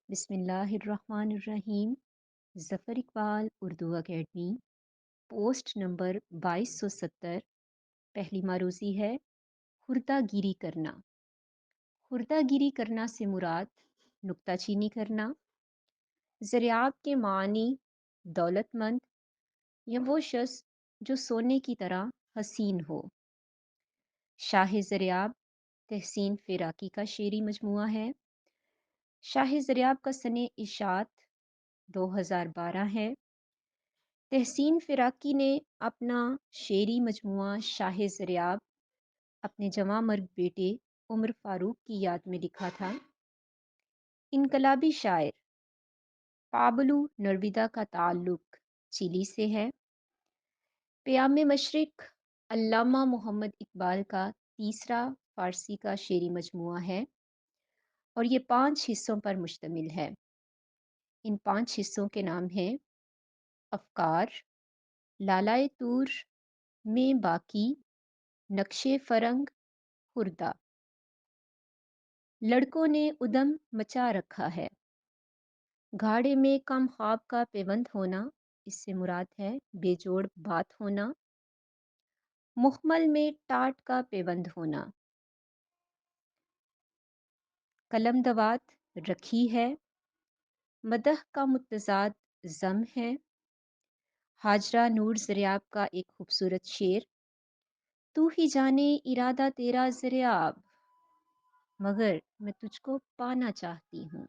بسم اللہ الرحمن الرحیم۔ Zafar Iqbal Urdu academy, post number 2270۔ پہلی معروضی ہے خردہ گیری کرنا۔ خردہ گیری کرنا سے مراد نکتہ چینی کرنا۔ زریاب کے معنی دولت مند یا وہ شخص جو سونے کی طرح حسین ہو۔ شاہ زریاب تحسین فراقی کا شعری مجموعہ ہے۔ شاہ زریاب کا سنِ اشاعت 2012 ہے۔ تحسین فراقی نے اپنا شعری مجموعہ شاہ زریاب اپنے جواں مرگ بیٹے عمر فاروق کی یاد میں لکھا تھا۔ انقلابی شاعر پابلو نرویدا کا تعلق چلی سے ہے۔ پیام مشرق علامہ محمد اقبال کا تیسرا فارسی کا شعری مجموعہ ہے اور یہ 5 حصوں پر مشتمل ہے۔ ان 5 حصوں کے نام ہیں: افکار، لالائے طور میں باقی، نقش فرنگ، خردہ۔ لڑکوں نے ادم مچا رکھا ہے۔ گھاڑے میں کم خواب کا پیوند ہونا، اس سے مراد ہے بے جوڑ بات ہونا۔ مخمل میں ٹاٹ کا پیوند ہونا۔ قلم دوات رکھی ہے۔ مدح کا متضاد ذم ہے۔ حاجرہ نور زریاب کا ایک خوبصورت شعر: تو ہی جانے ارادہ تیرا زریاب، مگر میں تجھ کو پانا چاہتی ہوں۔